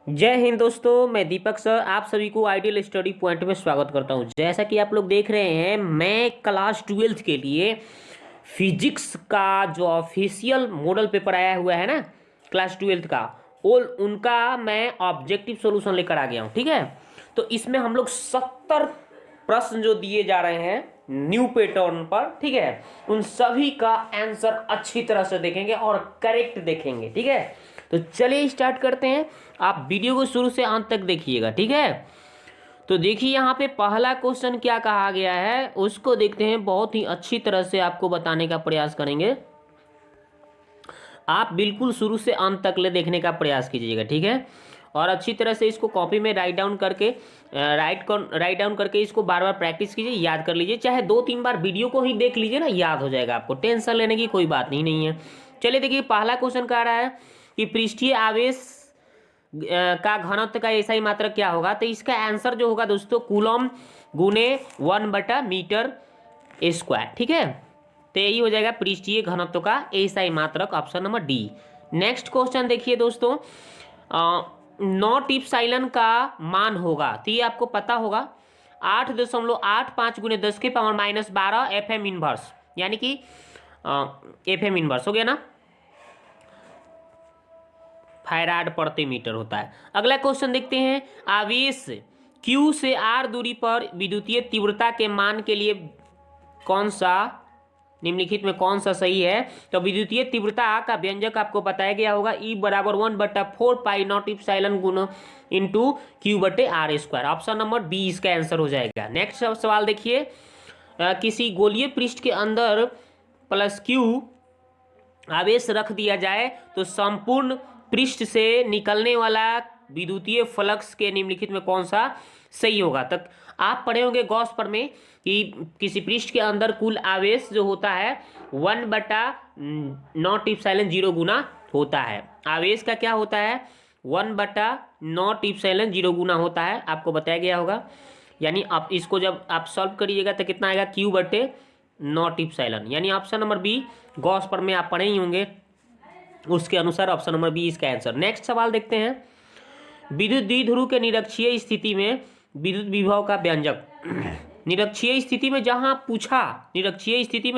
जय हिंद दोस्तों, मैं दीपक सर आप सभी को आइडियल स्टडी पॉइंट में स्वागत करता हूं। जैसा कि आप लोग देख रहे हैं, मैं क्लास ट्वेल्थ के लिए फिजिक्स का जो ऑफिशियल मॉडल पेपर आया हुआ है ना, क्लास ट्वेल्थ का, वो उनका मैं ऑब्जेक्टिव सॉल्यूशन लेकर आ गया हूं। ठीक है, तो इसमें हम लोग 70 प्रश्न जो दिए जा रहे हैं न्यू पैटर्न पर, ठीक है, उन सभी का आंसर अच्छी तरह से देखेंगे और करेक्ट देखेंगे। ठीक है, तो चलिए स्टार्ट करते हैं। आप वीडियो को शुरू से अंत तक देखिएगा। ठीक है, तो देखिए यहाँ पे पहला क्वेश्चन क्या कहा गया है, उसको देखते हैं। बहुत ही अच्छी तरह से आपको बताने का प्रयास करेंगे। आप बिल्कुल शुरू से अंत तक ले देखने का प्रयास कीजिएगा। ठीक है, और अच्छी तरह से इसको कॉपी में राइट डाउन करके इसको बार बार प्रैक्टिस कीजिए, याद कर लीजिए। चाहे 2-3 बार वीडियो को ही देख लीजिए ना, याद हो जाएगा आपको। टेंशन लेने की कोई बात नहीं है। चलिए देखिए, पहला क्वेश्चन कह रहा है कि पृष्ठीय आवेश का घनत्व का ऐसा ही मात्रक क्या होगा। तो इसका आंसर जो होगा दोस्तों, कूलम गुने 1/मीटर स्क्वायर। ठीक है, तो यही हो जाएगा पृष्ठीय घनत्व का ऐसा ही मात्रक, option number D. Next question देखिए दोस्तों, नॉट इप्सिलॉन का मान होगा, तो ये आपको पता होगा 8.85 गुने 10⁻⁻12 FM इनवर्स, यानी कि FM इनवर्स हो गया ना, फैराड प्रति मीटर होता है। अगला क्वेश्चन देखते हैं, आवेश Q से R दूरी पर विद्युतीय तीव्रता के मान के लिए कौन सा निम्नलिखित में कौन सा सही है। तो विद्युतीय तीव्रता का व्यंजक आपको बताया गया होगा, E = 1/4 पाई नॉट इप्सिलॉन गुना into Q/R²। Option number B इसका आंसर हो जाएगा। नेक्स्ट सवाल देखिए, किसी गोलीय पृष्ठ के अंदर प्लस Q आवेश रख दिया जाए तो संपूर्ण पृष्ठ से निकलने वाला विद्युतीय फ्लक्स के निम्नलिखित में कौन सा सही होगा। तक आप पढ़े होंगे गॉस पर में कि किसी पृष्ठ के अंदर कुल आवेश जो होता है 1/0 गुना होता है। आवेश का क्या होता है, 1/0 गुना होता है, आपको बताया गया होगा। यानी आप इसको जब आप सॉल्व करिएगा तो कितना आएगा, Q/0, यानी ऑप्शन नंबर बी गॉस पर में आप पढ़े ही होंगे, उसके अनुसार ऑप्शन नंबर बी इसका आंसर। नेक्स्ट सवाल देखते हैं, विद्युत द्विध्रुव के निरक्षीय स्थिति में विद्युत विभव का व्यंजक। निरक्षीय स्थिति में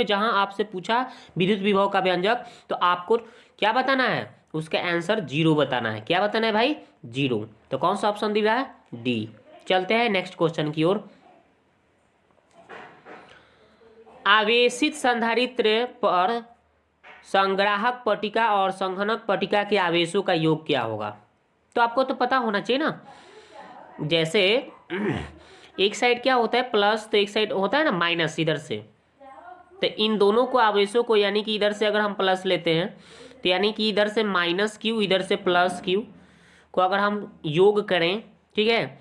जहां आपसे पूछा विद्युत विभव का व्यंजक, तो आपको क्या बताना है, उसका आंसर 0 बताना है। क्या बताना है भाई, 0। तो कौन सा ऑप्शन दिख रहा है, डी। चलते हैं नेक्स्ट क्वेश्चन की ओर। आवेशित संधारित्र पर संग्राहक पट्टिका और संघनक पट्टिका के आवेशों का योग क्या होगा। तो आपको तो पता होना चाहिए ना, जैसे एक साइड क्या होता है प्लस, तो एक साइड होता है ना माइनस इधर से। तो इन दोनों को आवेशों को, यानी कि इधर से अगर हम प्लस लेते हैं तो यानी कि इधर से -Q इधर से +Q को अगर हम योग करें, ठीक है,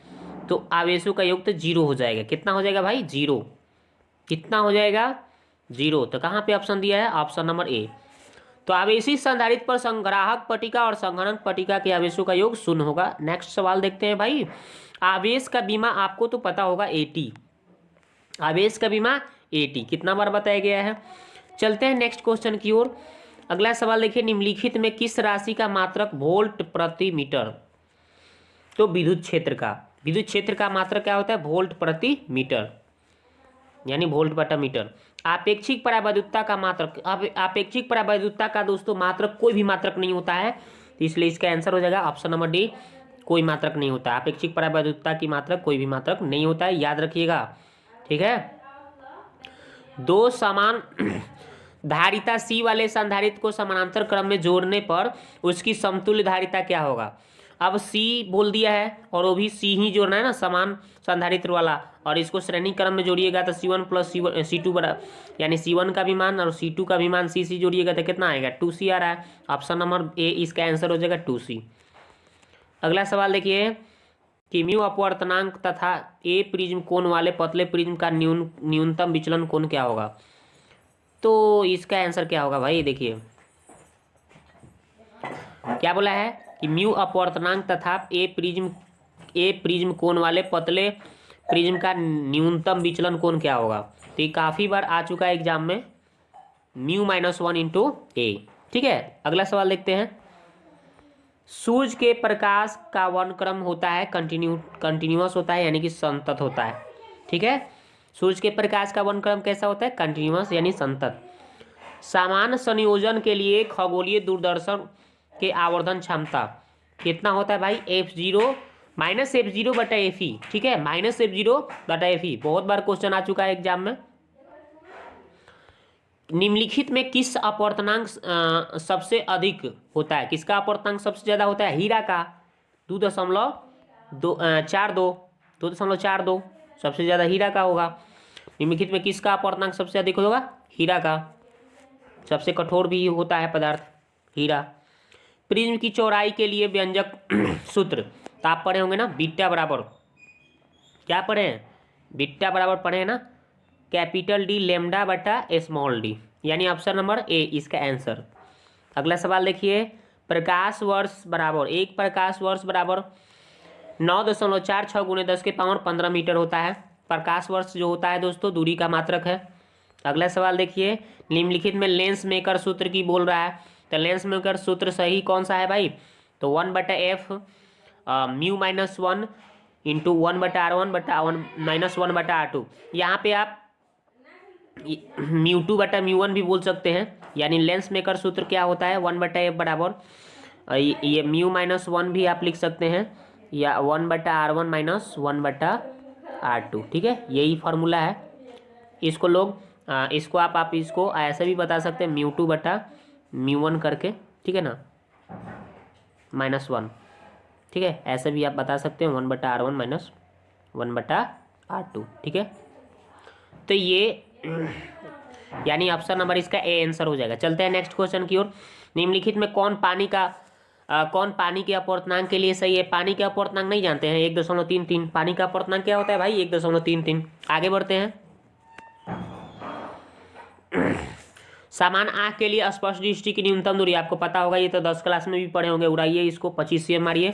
तो आवेशों का योग तो 0 हो जाएगा। कितना हो जाएगा भाई, 0। कितना हो जाएगा, 0। तो कहाँ पे ऑप्शन दिया है, ऑप्शन नंबर ए। तो आवेशित संधारित्र पर संग्राहक पट्टिका और संघनक पट्टिका के आवेशों का योग 0 होगा। नेक्स्ट सवाल देखते हैं भाई, आवेश का बीमा आपको तो पता होगा 80, आवेश का बीमा 80 कितना बार बताया गया है। चलते हैं नेक्स्ट क्वेश्चन की ओर। अगला सवाल देखिए, निम्नलिखित में किस राशि का मात्रक वोल्ट प्रति मीटर। तो विद्युत क्षेत्र का मात्रक क्या होता है, वोल्ट प्रति मीटर, यानी वोल्ट/मीटर। आपेक्षिक परावैद्युतता का मात्रक, आपेक्षिक परावैद्युतता का दोस्तों मात्रक कोई भी मात्रक नहीं होता है, तो इसलिए इसका आंसर हो जाएगा ऑप्शन नंबर डी, कोई मात्रक नहीं होता। आपेक्षिक परावैद्युतता की मात्रक कोई भी मात्रक नहीं होता है, याद रखिएगा। ठीक है, दो समान धारिता C वाले संधारित्र को समानांतर क्रम में जोड़ने पर उसकी समतुल्य धारिता क्या होगा। अब C बोल दिया है और वो भी C ही जोड़ना है ना, समान संधारित्र वाला, और इसको श्रेणी क्रम में जोड़िएगा तो C1 + C2 बराबर, यानी C1 का भी मान और C2 का भी मान C जोड़िएगा तो कितना आएगा, 2C आ रहा है। ऑप्शन नंबर ए इसका आंसर हो जाएगा 2C। अगला सवाल देखिए कि म्यू अपवर्तनांक तथा ए प्रिज्म कोण वाले पतले प्रिज्म का न्यूनतम विचलन कोण क्या होगा। तो इसका आंसर क्या होगा भाई, देखिए क्या बोला है कि म्यू अपवर्तनांक तथा ए प्रिज्म कोण वाले पतले प्रिज्म का न्यूनतम विचलन कोण क्या होगा। तो ये काफ़ी बार आ चुका है एग्जाम में, μ - 1 × a। ठीक है, अगला सवाल देखते हैं, सूर्य के प्रकाश का वर्णक्रम होता है कंटिन्यूअस होता है, यानी कि संतत होता है। ठीक है, सूर्य के प्रकाश का वर्णक्रम कैसा होता है? कंटिन्यूअस यानी संतत। सामान्य संयोजन के लिए खगोलीय दूरदर्शन के आवर्धन क्षमता कितना होता है भाई? F0 -F0 बटा FE। ठीक है, -F0 बटा FE बहुत बार क्वेश्चन आ चुका है एग्जाम में। निम्नलिखित में किस अपवर्तनांक सबसे अधिक होता है? किसका अपवर्तनांक सबसे ज्यादा होता है? हीरा का 2.42 सबसे ज्यादा हीरा का होगा। निम्नलिखित में किसका अपवर्तनांक सबसे अधिक होगा? हीरा का। सबसे कठोर भी होता है पदार्थ हीरा। प्रिज्म की चौड़ाई के लिए व्यंजक सूत्र तो आप पढ़े होंगे ना, बीटा बराबर क्या पढ़े हैं? बीटा बराबर पढ़े हैं ना, कैपिटल डी लेमडा बटा स्मॉल डी, यानी ऑप्शन नंबर ए इसका आंसर। अगला सवाल देखिए, प्रकाश वर्ष बराबर, एक प्रकाश वर्ष बराबर 9.46 गुणे 10 के पावर 15 मीटर होता है। प्रकाश वर्ष जो होता है दोस्तों दूरी का मात्रक है। अगला सवाल देखिए, निम्नलिखित में लेंस मेकर सूत्र की बोल रहा है, तो लेंस मेकर सूत्र सही कौन सा है भाई? तो 1/f μ-1 इंटू 1/r1 बटा 1 यहाँ पे आप μ2 बटा μ1 भी बोल सकते हैं। यानी लेंस मेकर सूत्र क्या होता है? 1/f बराबर ये μ-1 भी आप लिख सकते हैं, या 1/r1 माइनस 1/r2। ठीक है, यही फार्मूला है। इसको लोग इसको आप इसको ऐसे भी बता सकते हैं, μ2 बटा μ1 करके। ठीक है ना, -1। ठीक है, ऐसे भी आप बता सकते हैं 1/r1 माइनस 1/r2। ठीक है, तो ये यानी ऑप्शन नंबर इसका ए आंसर हो जाएगा। चलते हैं नेक्स्ट क्वेश्चन की ओर। निम्नलिखित में कौन पानी के अपवर्तनांक के लिए सही है? पानी के अपवर्तनांक नहीं जानते हैं? 1.33। पानी का अपवर्तनांक क्या होता है भाई? 1.33। आगे बढ़ते हैं। सामान्य आंख के लिए स्पष्ट दृष्टि की न्यूनतम दूरी आपको पता होगा, ये तो 10 क्लास में भी पढ़े होंगे। उड़ाइए इसको, 25 cm मारिए।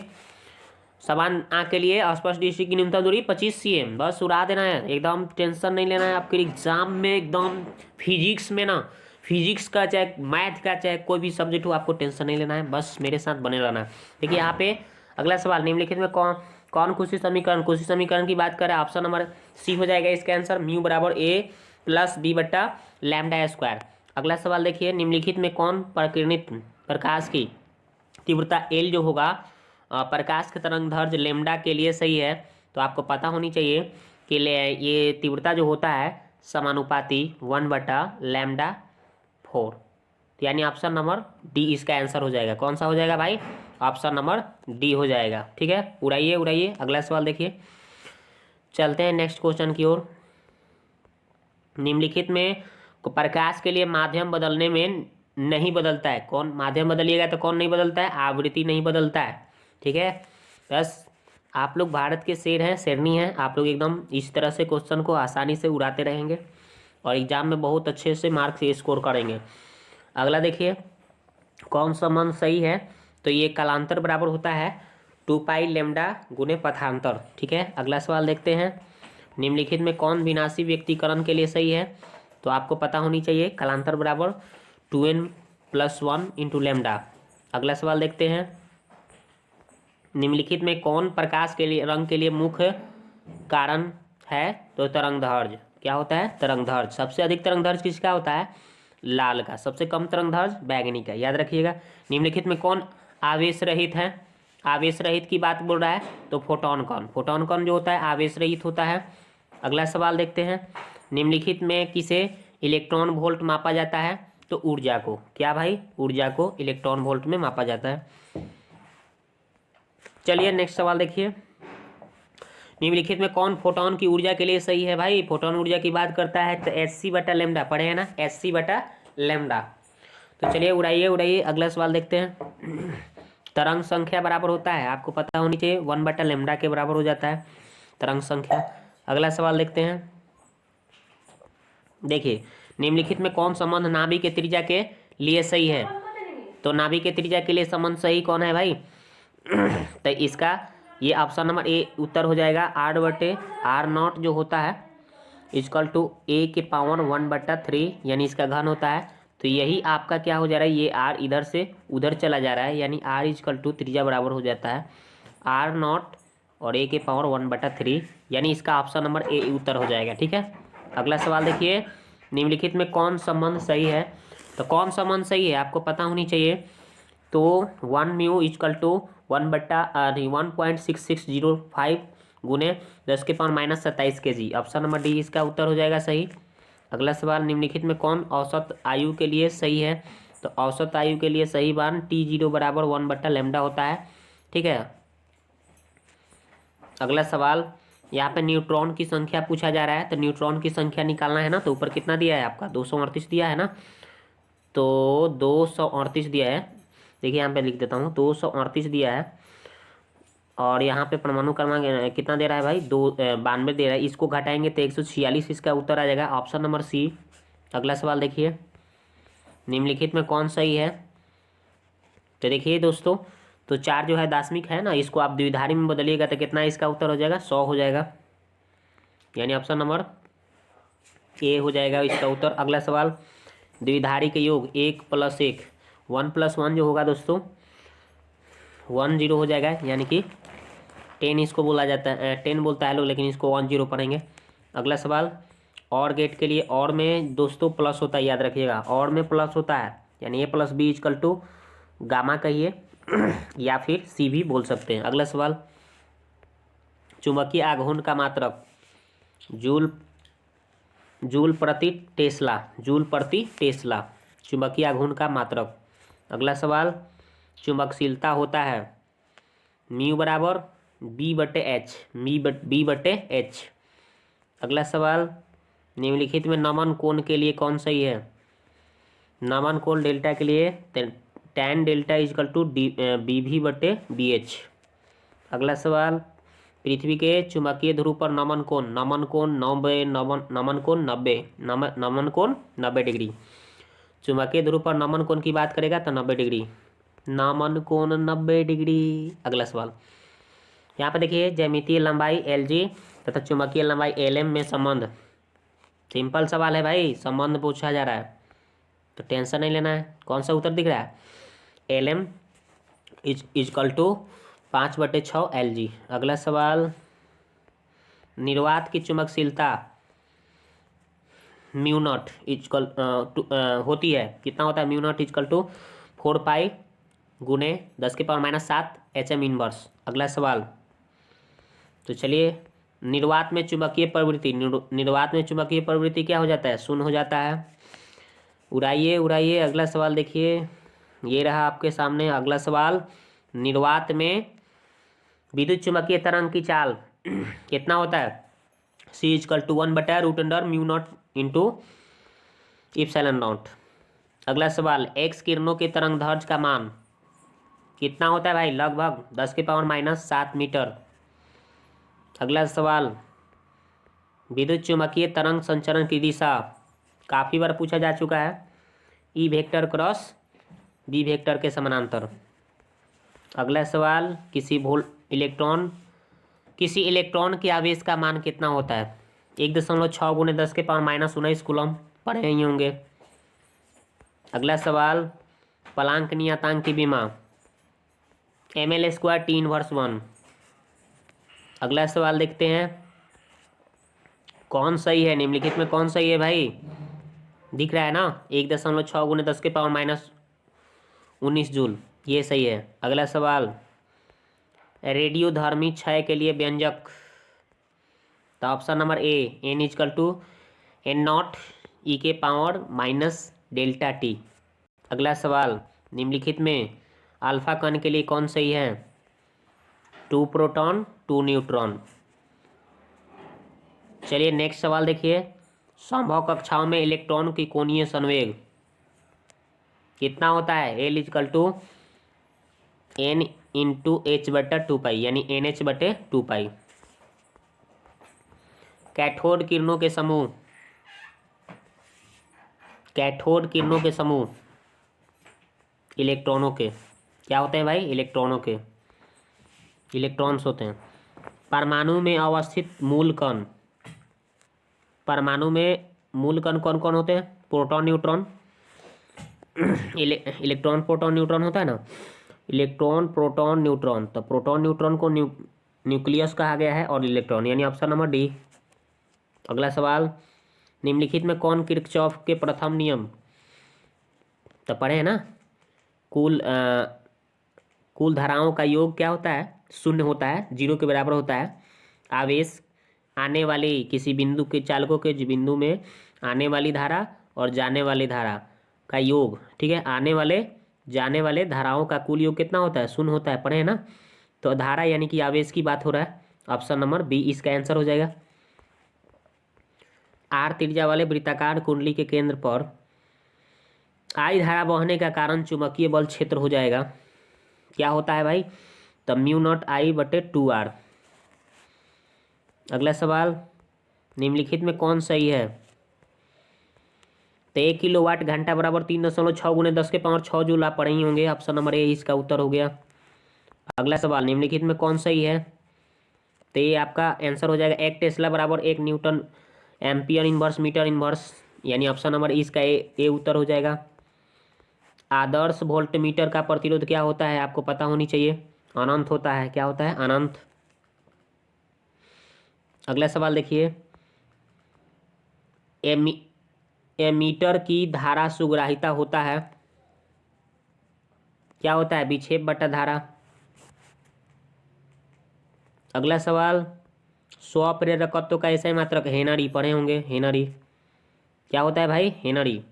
सामान्य आंख के लिए स्पष्ट दृष्टि की न्यूनतम दूरी 25 cm, बस उड़ा देना है, एकदम टेंशन नहीं लेना है। आपके एग्जाम में एकदम फिजिक्स में ना, फिजिक्स का चाहे मैथ का चाहे कोई भी सब्जेक्ट हो, आपको टेंशन नहीं लेना है, बस मेरे साथ बने रहना है। देखिए यहाँ पे अगला सवाल, निम्नलिखित में कौन कुशी समीकरण की बात करें? ऑप्शन नंबर सी हो जाएगा इसका आंसर, म्यू बराबर a + b बटा लैम्डा स्क्वायर। अगला सवाल देखिए, निम्नलिखित में कौन प्रकीर्णित प्रकाश की तीव्रता एल जो होगा प्रकाश के तरंगदैर्घ्य लेमडा के लिए सही है? तो आपको पता होनी चाहिए कि ये तीव्रता जो होता है समानुपाती 1/λ4, यानी ऑप्शन नंबर डी इसका आंसर हो जाएगा। कौन सा हो जाएगा भाई? ऑप्शन नंबर डी हो जाएगा। ठीक है, उड़ाइए। अगला सवाल देखिए, चलते हैं नेक्स्ट क्वेश्चन की ओर। निम्नलिखित में प्रकाश के लिए माध्यम बदलने में नहीं बदलता है, कौन माध्यम बदलिएगा तो कौन नहीं बदलता है? आवृत्ति नहीं बदलता है। ठीक है, बस आप लोग भारत के शेर हैं, शेरनी हैं, आप लोग एकदम इस तरह से क्वेश्चन को आसानी से उड़ाते रहेंगे और एग्जाम में बहुत अच्छे से मार्क्स स्कोर करेंगे। अगला देखिए, कौन सा मान सही है? तो ये कालांतर बराबर होता है 2π गुणे पथांतर। ठीक है, अगला सवाल देखते हैं, निम्नलिखित में कौन विनाशी व्यक्तीकरण के लिए सही है? तो आपको पता होनी चाहिए, कालांतर बराबर 2n+1 इंटू लैम्डा। अगला सवाल देखते हैं, निम्नलिखित में कौन प्रकाश के लिए रंग के लिए मुख्य कारण है? तो तरंगदैर्घ्य। क्या होता है? तरंगदैर्घ्य। सबसे अधिक तरंगदैर्घ्य किसका होता है? लाल का। सबसे कम तरंगदैर्घ्य बैगनी का, याद रखिएगा। निम्नलिखित में कौन आवेश रहित है? आवेश रहित की बात बोल रहा है, तो फोटोन कण जो होता है आवेश रहित होता है। अगला सवाल देखते हैं, निम्नलिखित में किसे इलेक्ट्रॉन वोल्ट मापा जाता है? तो ऊर्जा को। क्या भाई? ऊर्जा को इलेक्ट्रॉन वोल्ट में मापा जाता है। चलिए नेक्स्ट सवाल देखिए, निम्नलिखित में कौन फोटोन की ऊर्जा के लिए सही है? भाई फोटोन ऊर्जा की बात करता है तो hc/λ पढ़े हैं ना, hc/λ। तो चलिए उड़ाइए। अगला सवाल देखते हैं, तरंग संख्या बराबर होता है, आपको पता होनी चाहिए, 1/λ के बराबर हो जाता है तरंग संख्या। अगला सवाल देखते हैं, देखिए निम्नलिखित में कौन संबंध नाभि के त्रिज्या के लिए सही है? तो नाभि के त्रिज्या के लिए संबंध सही कौन है भाई? तो इसका ये ऑप्शन नंबर ए उत्तर हो जाएगा। r/r0 जो होता है = a⁴ यानी इसका घन होता है, तो यही आपका क्या हो जा रहा है, ये आर इधर से उधर चला जा रहा है, यानी आर इजकल टू त्रिज्या बराबर हो जाता है आर नॉट और ए के पावर 1/3, यानी इसका ऑप्शन नंबर ए उत्तर हो जाएगा। ठीक है, अगला सवाल देखिए, निम्नलिखित में कौन संबंध सही है। तो कौन संबंध सही है आपको पता होनी चाहिए। तो 1 म्यू इजकल टू 1.6605 गुने 10⁻⁻27 kg, ऑप्शन नंबर डी इसका उत्तर हो जाएगा सही। अगला सवाल, निम्नलिखित में कौन औसत आयु के लिए सही है। तो औसत आयु के लिए सही मान T0 बराबर 1/λ होता है। ठीक है, अगला सवाल, यहाँ पे न्यूट्रॉन की संख्या पूछा जा रहा है। तो न्यूट्रॉन की संख्या निकालना है ना, तो ऊपर कितना दिया है आपका 238 दिया है ना, तो 238 दिया है। देखिए यहाँ पे लिख देता हूँ 238 दिया है, और यहाँ पे परमाणु क्रमांक कितना दे रहा है भाई 92 दे रहा है। इसको घटाएंगे तो 146 इसका उत्तर आ जाएगा, ऑप्शन नंबर सी। अगला सवाल देखिए, निम्नलिखित में कौन सही है। तो देखिए दोस्तों, तो 4 जो है दाशमिक है ना, इसको आप द्विधारी में बदलिएगा तो कितना इसका उत्तर हो जाएगा 100 हो जाएगा, यानी ऑप्शन नंबर ए हो जाएगा इसका उत्तर। अगला सवाल, द्विधारी के योग 1 + 1 1 + 1 जो होगा दोस्तों 10 हो जाएगा, यानी कि 10 इसको बोला जाता है, 10 बोलता है लोग, लेकिन इसको 10 पढ़ेंगे। अगला सवाल, और गेट के लिए और में दोस्तों प्लस होता है, याद रखिएगा और में प्लस होता है, यानी A + B equal to gamma कहिए या फिर सी भी बोल सकते हैं। अगला सवाल, चुंबकीय आघूर्ण का मात्रक जूल प्रति टेस्ला, चुंबकीय आघूर्ण का मात्रक। अगला सवाल, चुंबकशीलता होता है म्यू बराबर B/H, B/H। अगला सवाल, निम्नलिखित में नमन कोण के लिए कौन सही है। नमन कोण डेल्टा के लिए tan delta is equal to BV/BH। अगला सवाल, पृथ्वी के चुंबकीय ध्रुव पर नमन कोण 90 डिग्री। चुंबकीय ध्रुव पर नमन कोण की बात करेगा तो 90 डिग्री, नमन कोण 90 डिग्री। अगला सवाल, यहाँ पे देखिए ज्यामितीय लंबाई LG तथा चुंबकीय लंबाई LM में संबंध। सिंपल सवाल है भाई, संबंध पूछा जा रहा है तो टेंशन नहीं लेना है। कौन सा उत्तर दिख रहा है, LM इजकल टू 5/6 LG। अगला सवाल, निर्वात की चुंबकशीलता म्यू नॉट इजकल होती है, कितना होता है म्यू नॉट इजकल टू 4 पाई गुने 10⁻⁷ HM इनवर्स। अगला सवाल, तो चलिए, निर्वात में चुंबकीय प्रवृत्ति क्या हो जाता है, शून्य हो जाता है। उड़ाइए। अगला सवाल देखिए, ये रहा आपके सामने अगला सवाल, निर्वात में विद्युत चुंबकीय तरंग की चाल कितना होता है, C इजकल टू 1/√μ0 इंटू ε0। अगला सवाल, X किरणों के तरंग दैर्ध्य का मान कितना होता है भाई, लगभग 10⁻⁷ मीटर। अगला सवाल, विद्युत चुंबकीय तरंग संचरण की दिशा काफ़ी बार पूछा जा चुका है, E vector cross B vector के समानांतर। अगला सवाल, किसी इलेक्ट्रॉन के आवेश का मान कितना होता है, 1.6 गुने 10⁻⁻19 कूलम, पढ़े ही होंगे। अगला सवाल, प्लांक नियतांक की विमा ml² T−1। अगला सवाल देखते हैं, कौन सही है, निम्नलिखित में कौन सही है भाई, दिख रहा है ना 1.6 गुने 10⁻⁻19 जूल, ये सही है। अगला सवाल, रेडियोधर्मी क्षय के लिए व्यंजक, तो option number A N equal to N0 e⁻⁻⁻Δt। अगला सवाल, निम्नलिखित में अल्फा कण के लिए कौन सही है, 2 प्रोटॉन 2 न्यूट्रॉन। चलिए नेक्स्ट सवाल देखिए, संभव कक्षाओं में इलेक्ट्रॉन की कोणीय संवेग कितना होता है, L equal to N into H/2π, यानी NH/2π। कैथोड किरणों के समूह इलेक्ट्रॉनों के क्या होते हैं भाई, इलेक्ट्रॉन्स होते हैं। परमाणु में अवस्थित मूल कण कौन कौन होते हैं, proton neutron. Electron proton neutron होता है ना, इलेक्ट्रॉन प्रोटॉन न्यूट्रॉन, तो प्रोटॉन न्यूट्रॉन को न्यूक्लियस कहा गया है और इलेक्ट्रॉन, यानी ऑप्शन नंबर डी। अगला सवाल, निम्नलिखित में कौन किरचॉफ के प्रथम नियम, तो पढ़े हैं ना, कुल कुल धाराओं का योग क्या होता है, शून्य होता है, जीरो के बराबर होता है। आवेश आने वाले किसी बिंदु के चालकों के बिंदु में आने वाली धारा और जाने वाली धारा का योग, ठीक है, आने वाले जाने वाले धाराओं का कुल योग कितना होता है, शून्य होता है, पढ़े हैं ना। तो धारा यानी कि आवेश की बात हो रहा है, ऑप्शन नंबर बी इसका आंसर हो जाएगा। आर त्रिज्या वाले वृत्ताकार कुंडली के केंद्र पर आई धारा बहने का कारण चुंबकीय बल क्षेत्र हो जाएगा, क्या होता है भाई, तो म्यू नॉट आई बटे 2r। अगला सवाल, निम्नलिखित में कौन सही है, तो 1 किलोवाट घंटा बराबर 3.6 गुणे 10⁻6 जूल, आप पढ़े ही होंगे, ऑप्शन नंबर ए इसका उत्तर हो गया। अगला सवाल, निम्नलिखित में कौन सही है, तो ये आपका आंसर हो जाएगा 1 टेस्ला बराबर 1 newton ampere inverse metre inverse, यानी ऑप्शन नंबर इसका ए उत्तर हो जाएगा। आदर्श वोल्टमीटर का प्रतिरोध क्या होता है, आपको पता होनी चाहिए, अनंत होता है, क्या होता है, अनंत। अगला सवाल देखिए, एमीटर की धारा सुग्राहिता होता है, क्या होता है, विक्षेप बटा धारा। अगला सवाल, स्वप्रेरकत्व का ऐसा मात्रक हेनरी, पढ़े होंगे हेनरी, क्या होता है भाई, हेनरी।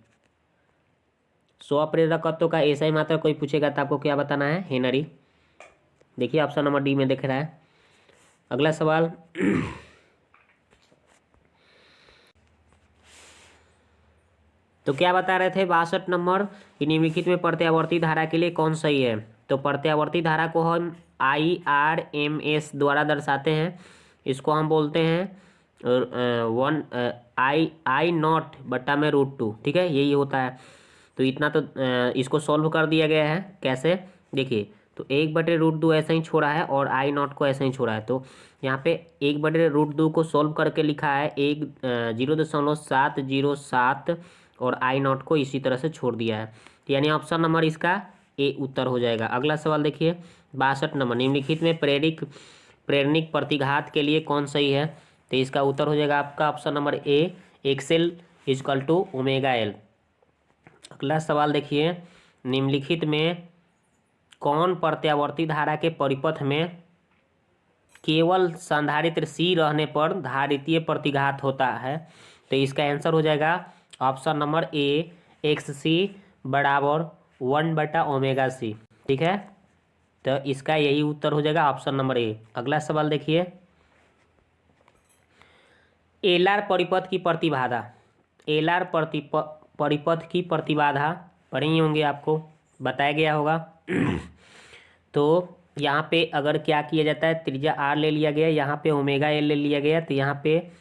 स्वप्रेरकत्व का ऐसा ही मात्रक कोई पूछेगा तो आपको क्या बताना है, हेनरी। देखिए ऑप्शन नंबर डी में दिख रहा है। अगला सवाल, तो क्या बता रहे थे 62 नंबर कि निम्नलिखित में प्रत्यावर्ती धारा के लिए कौन सही है, तो प्रत्यावर्ती धारा को हम IRMS द्वारा दर्शाते हैं, इसको हम बोलते हैं वन आई नॉट बट्टा में √2, ठीक है, यही होता है। तो इतना तो इसको सॉल्व कर दिया गया है, कैसे, देखिए, तो 1/√2 ऐसे ही छोड़ा है और आई नॉट को ऐसे ही छोड़ा है, तो यहाँ पे 1/√2 को सॉल्व करके लिखा है 0.707 और आई नॉट को इसी तरह से छोड़ दिया है, यानी ऑप्शन नंबर इसका ए उत्तर हो जाएगा। अगला सवाल देखिए 62 नंबर, निम्नलिखित में प्रेरणिक प्रतिघात के लिए कौन सही है, तो इसका उत्तर हो जाएगा आपका ऑप्शन नंबर ए, XL = ω/L। अगला सवाल देखिए, निम्नलिखित में कौन प्रत्यावर्ती धारा के परिपथ में केवल संधारित्र C रहने पर धारितीय प्रतिघात होता है, तो इसका आंसर हो जाएगा ऑप्शन नंबर ए, XC = 1/ωc, ठीक है, तो इसका यही उत्तर हो जाएगा ऑप्शन नंबर ए। अगला सवाल देखिए, एलआर परिपथ की प्रतिबाधा, एलआर परिपथ की प्रतिबाधा पढ़े ही होंगे, आपको बताया गया होगा। तो यहाँ पे अगर क्या किया जाता है, त्रिज्या R ले लिया गया, यहाँ पे ω/L ले लिया गया, तो यहाँ पे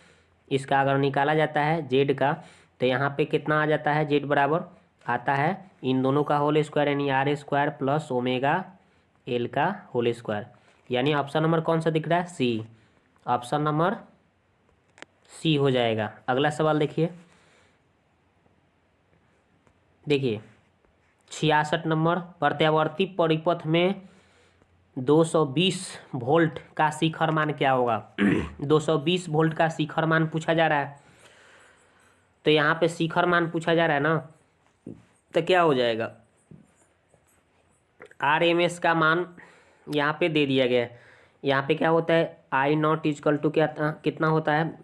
इसका अगर निकाला जाता है Z का, तो यहाँ पे कितना आ जाता है, Z बराबर आता है इन दोनों का होल स्क्वायर, यानी R² + ω/L का होल स्क्वायर, यानी ऑप्शन नंबर कौन सा दिख रहा है, सी, ऑप्शन नंबर सी हो जाएगा। अगला सवाल देखिए 66 नंबर, प्रत्यावर्ती परिपथ में 220 वोल्ट का शिखर मान क्या होगा। 220 वोल्ट का शिखर मान पूछा जा रहा है, तो यहाँ पे शिखर मान पूछा जा रहा है ना, तो क्या हो जाएगा, RMS का मान यहाँ पे दे दिया गया है, यहाँ पे क्या होता है, I नॉट = क्या कितना होता है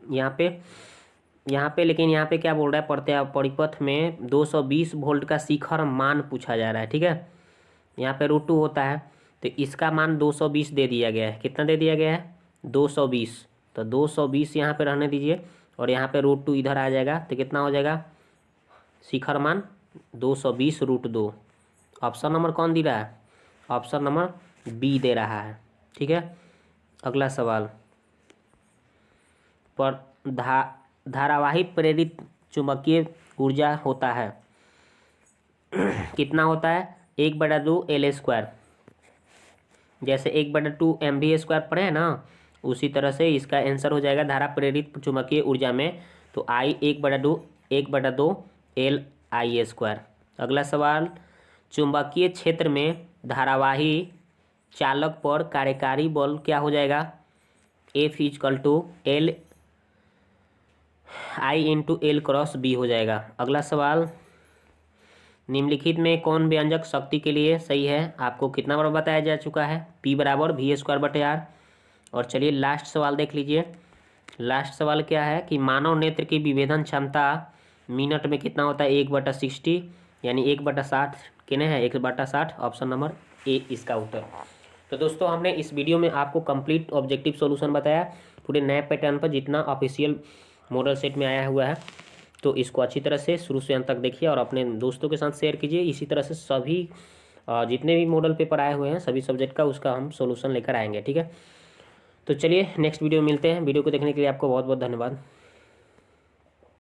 यहाँ पे लेकिन यहाँ पे क्या बोल रहा है, परिपथ में 220 वोल्ट का शिखर मान पूछा जा रहा है, ठीक है, यहाँ पे √2 होता है, तो इसका मान 220 दे दिया गया है, कितना दे दिया गया है, 220, तो 220 यहाँ पे रहने दीजिए और यहाँ पे √2 इधर आ जाएगा, तो कितना हो जाएगा, शिखर मान 220 √2, ऑप्शन नंबर कौन दे रहा है, ऑप्शन नंबर बी दे रहा है, ठीक है। अगला सवाल, पर धारावाही प्रेरित चुंबकीय ऊर्जा होता है, कितना होता है, 1/2 L², जैसे 1/2 MV² पढ़े हैं ना, उसी तरह से इसका आंसर हो जाएगा धारा प्रेरित चुंबकीय ऊर्जा में, तो I 1/2 LI², अगला सवाल, चुंबकीय क्षेत्र में धारावाही चालक पर कार्यकारी बल क्या हो जाएगा? F equal to L I into L cross B हो जाएगा। अगला सवाल, निम्नलिखित में कौन व्यंजक शक्ति के लिए सही है? आपको कितना बार बताया जा चुका है, P बराबर V² R। और चलिए लास्ट सवाल देख लीजिए। लास्ट सवाल क्या है कि मानव नेत्र की विभेदन क्षमता मिनट में कितना होता है? 1/60 यानी 1/60 कितने हैं? 1/60। ऑप्शन नंबर ए इसका उत्तर। तो दोस्तों हमने इस वीडियो में आपको कंप्लीट ऑब्जेक्टिव सॉल्यूशन बताया पूरे नए पैटर्न पर जितना ऑफिशियल मॉडल सेट में आया हुआ है। तो इसको अच्छी तरह से शुरू से अंत तक देखिए और अपने दोस्तों के साथ शेयर कीजिए। इसी तरह से सभी जितने भी मॉडल पेपर आए हुए हैं सभी सब्जेक्ट का उसका हम सॉल्यूशन लेकर आएंगे, ठीक है। तो चलिए नेक्स्ट वीडियो में मिलते हैं। वीडियो को देखने के लिए आपको बहुत बहुत धन्यवाद।